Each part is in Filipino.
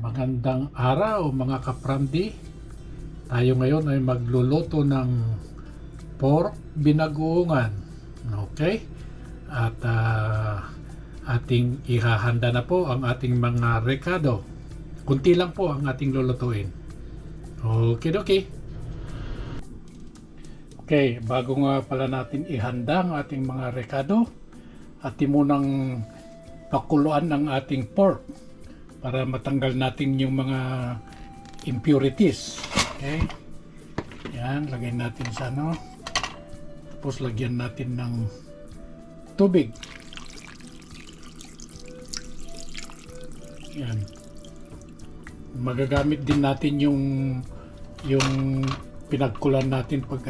Magandang araw mga kaprandi. Tayo ngayon ay magluluto ng pork binagoongan. Okay? At ating ihahanda na po ang ating mga rekado. Kunti lang po ang ating lulutuin. Okay, okay. Okay, bago nga pala natin ihanda ang ating mga rekado, atin munang pakuluan ang ating pork para matanggal natin yung mga impurities. Okay? Yan, lagay natin sa ano. Tapos lagyan natin ng tubig. Yan. Magagamit din natin yung pinagkulan natin pag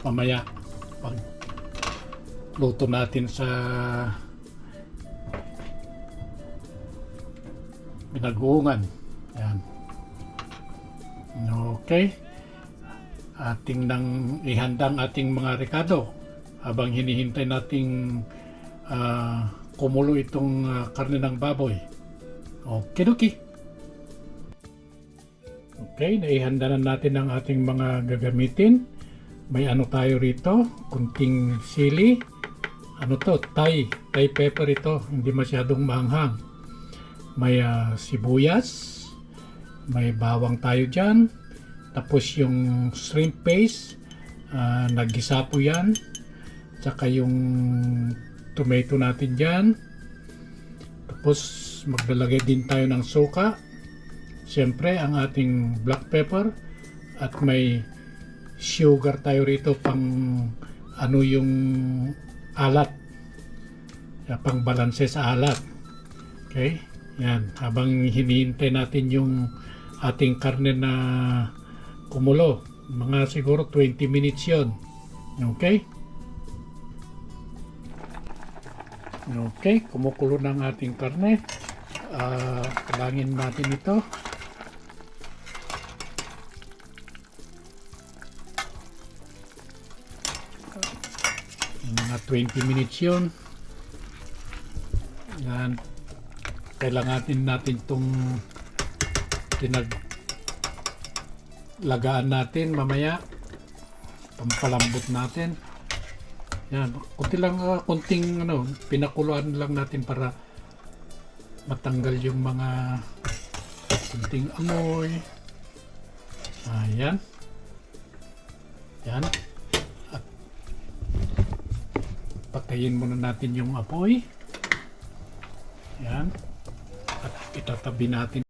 mamaya pag luto natin sa binagoongan. Yan. Okay. Ating nang ihanda ang ating mga rekado habang hinihintay nating kumulo itong karne ng baboy. Okay, okay. Okay, naihanda na natin ang ating mga gagamitin. May ano tayo rito, kunting sili. Ano to? Thai pepper ito, hindi masyadong maanghang. May sibuyas, may bawang tayo dyan, tapos yung shrimp paste, naggisa po yan, tsaka yung tomato natin dyan, tapos maglalagay din tayo ng suka, siyempre ang ating black pepper, at may sugar tayo rito pang yung alat, pang balanse sa alat. Okay. Yan, habang hinihintay natin yung ating karne na kumulo, mga siguro 20 minutes yon. Okay? Okay, kumukulo na ang ating karne. Kalangin natin ito. Mga 20 minutes yon. Yan. Kailangan natin itong pinaglagaan natin mamaya, pampalambot natin. Yan, kunting pinakuluan lang natin para matanggal yung mga kunting amoy. Ayan. Yan. At patayin muna natin yung apoy. Yan. At itatabi natin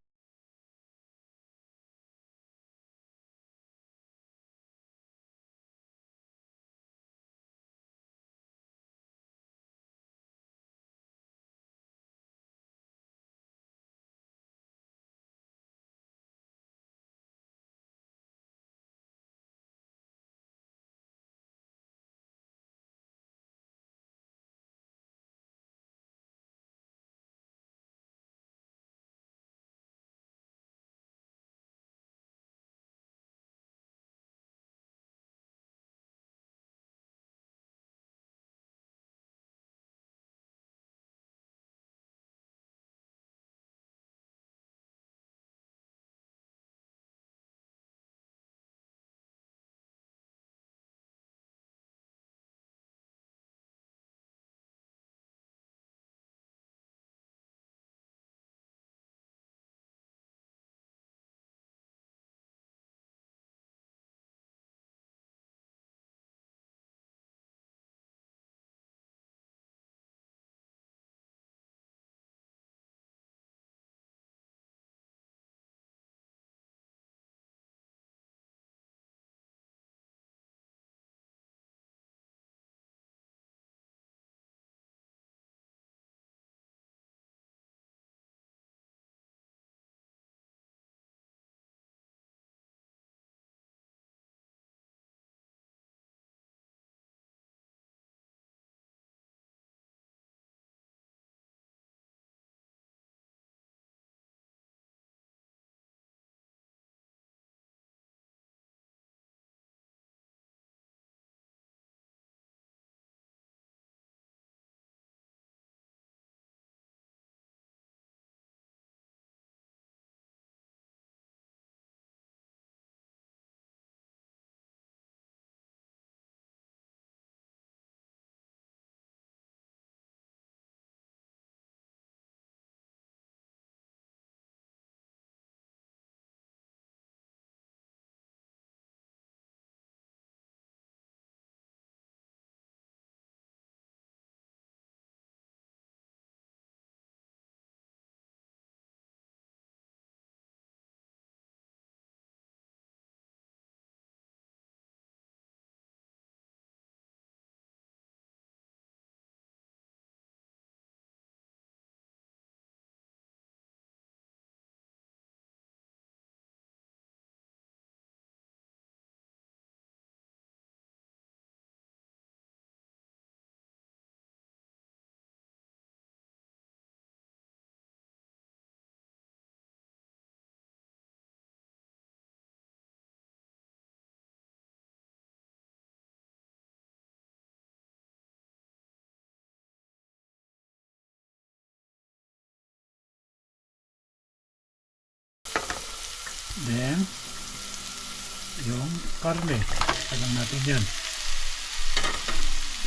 yung karne. Isa lang natin yan.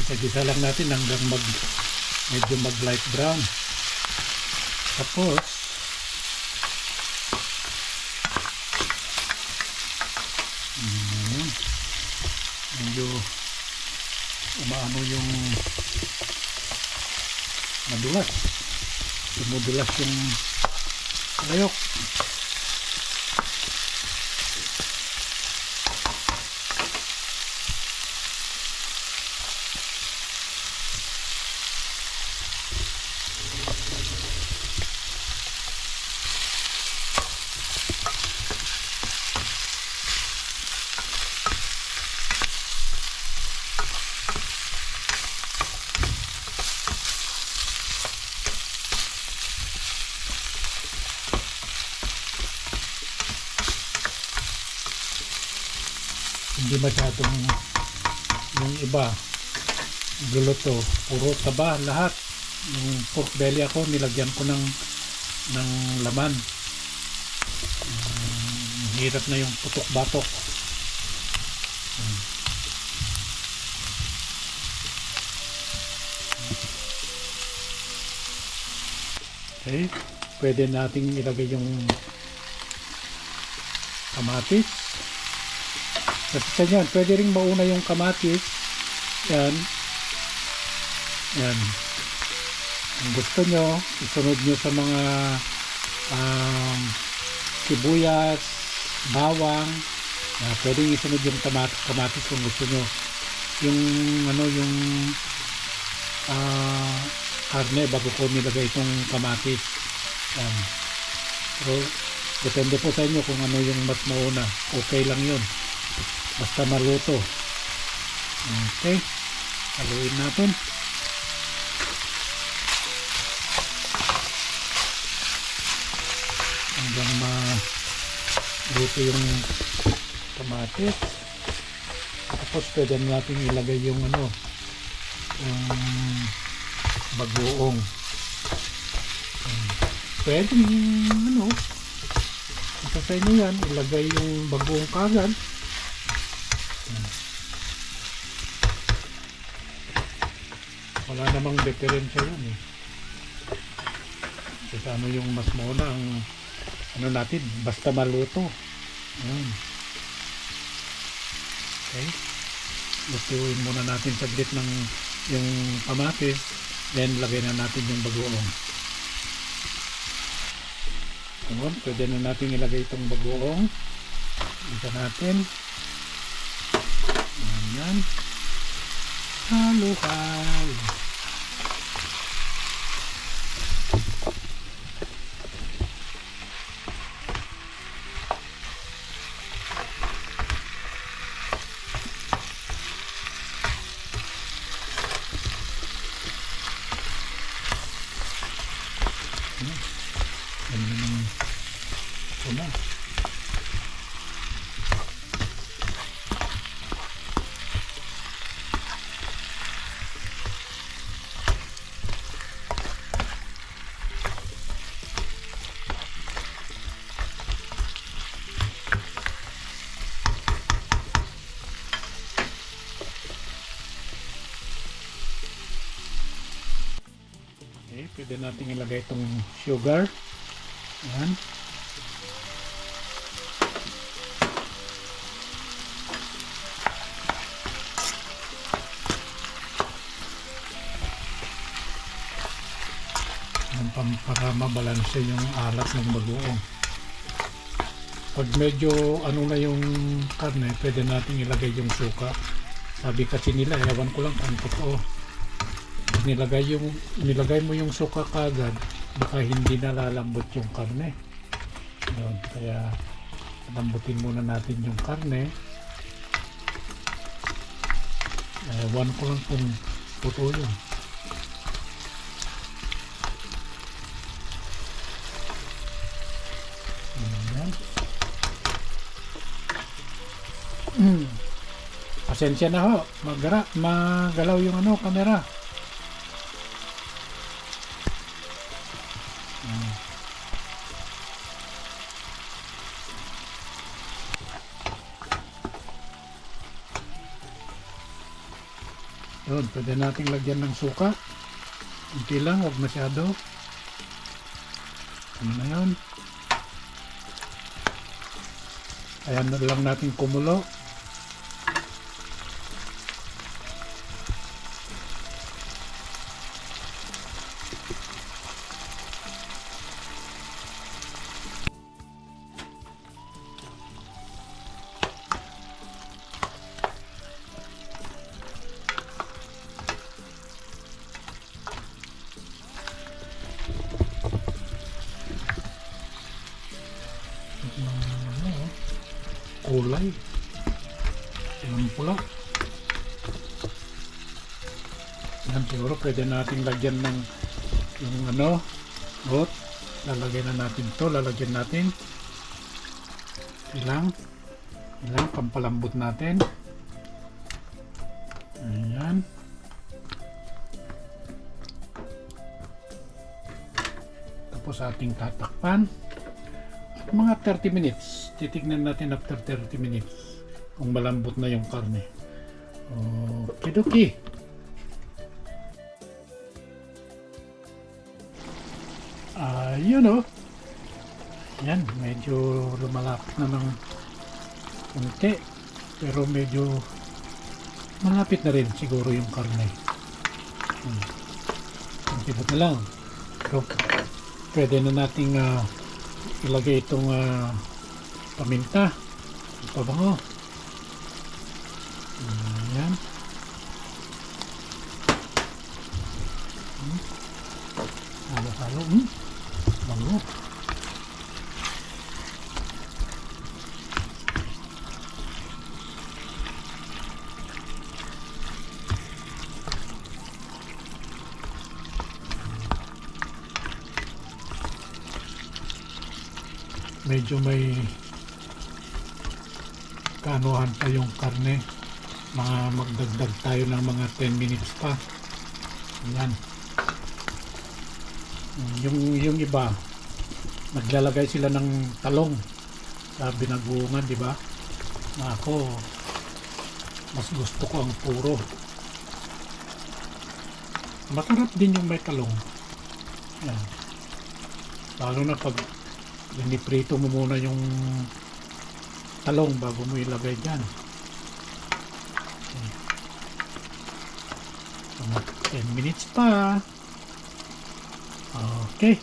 Isa-gisa lang natin hanggang medyo mag light brown. Tapos medyo umaano yung madulas. Dumudulas yung layok. Hindi masyadong yung iba guluto, puro taba lahat. Yung pork belly ako nilagyan ko ng laman. Hirap na yung putok-batok. Okay, pwede nating ilagay yung kamatis. Kasi sa yan, pwede rin mauna yung kamatis. Yan. Yan. Kung gusto nyo, isunod nyo sa mga sibuyas, bawang. Pwede isunod yung kamatis kung gusto nyo. Yung yung karne bago ko nilagay itong kamatis. Yan. So, depende po sa inyo kung ano yung mas mauna. Okay lang yun. Basta maluto. Okay. Haluin natin. Hanggang maluto yung kamatis. Tapos pwede natin ilagay yung yung bagoong. Pwede ito sa inyo yan. Ilagay yung bagoong kagad. Wala namang diferensya yan eh. Kasi ano yung mas mauna ang natin, basta maluto. Ayan. Okay. Lutuin muna natin saglit ng yung kamatis, then lagay na natin yung bagoong. Ayan, pwede na natin ilagay itong bagoong. Isa natin. Ayan. Haluhay. Okay, pwede natin ilagay itong sugar. Ayan. Para mabalanse yung alat ng bagoong. Pag medyo na yung karne, pwede natin ilagay yung suka. Sabi kasi nila, ewan ko lang kung totoo. Nilagay mo yung suka kagad, baka hindi nalalambot yung karne. Yun, kaya lambutin muna natin yung karne. Ewan ko lang kung totoo yun. Pasensya na ho, magalaw yung camera. Yun, pwede nating lagyan ng suka. Kunti lang, huwag masyado. Ano na yun? Ayan na lang natin kumulo. Kulay yung pula. Yan, siguro pwede natin lagyan ng yung goat. Lalagyan na natin to, lalagyan natin ilang pampalambot natin. Ayan, tapos ating tatakpan mga 30 minutes. Titignan natin after 30 minutes kung malambot na yung karne. Okidoki. Yun yan, medyo lumalapit na ng konti, pero medyo malapit na rin siguro yung karne. Konti na lang. So, pwede na nating ilagay itong paminta, pabango. Ayan. Halo-halo. Bango. Medyo may kaanuhan pa yung karne. Magdagdag tayo ng mga 10 minutes pa. Ayan. Yung iba, naglalagay sila ng talong sa binagungan, di ba? Ako, mas gusto ko ang puro. Masarap din yung may talong. Ayan. Lalo na pag piniprito mo muna yung talong bago mo ilagay dyan. Okay. 10 minutes pa. Okay.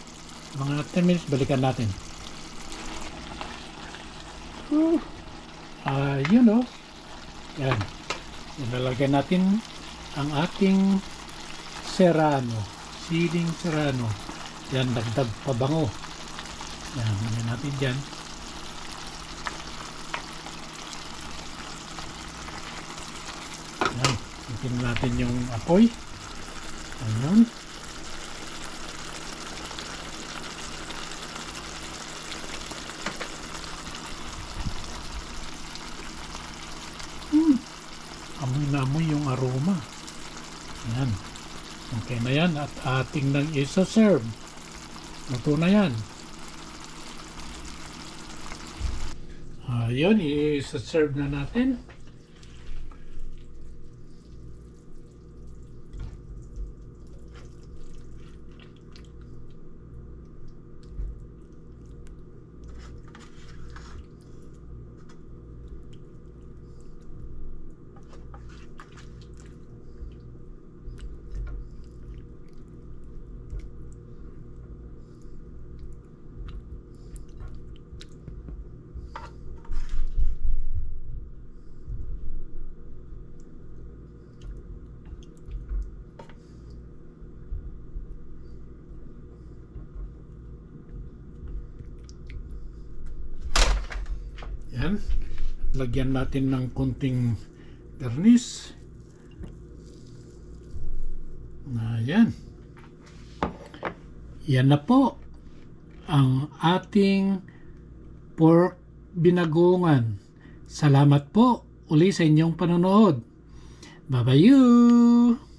Mga 10 minutes, balikan natin. Yan. Ilalagay natin ang ating serrano. Siling serrano. Yan, dagdag pabango. Yan, lagyan natin dyan. Yan, itin natin yung apoy. Ayan. Amoy na amoy yung aroma. Yan. Okay na yan at ating nang isa-serve. Luto na yan. Yun, i-serve na natin. Yan. Lagyan natin ng konting garnish. Ayan. Yan na po ang ating pork binagoongan. Salamat po uli sa inyong panonood. Bye-bye!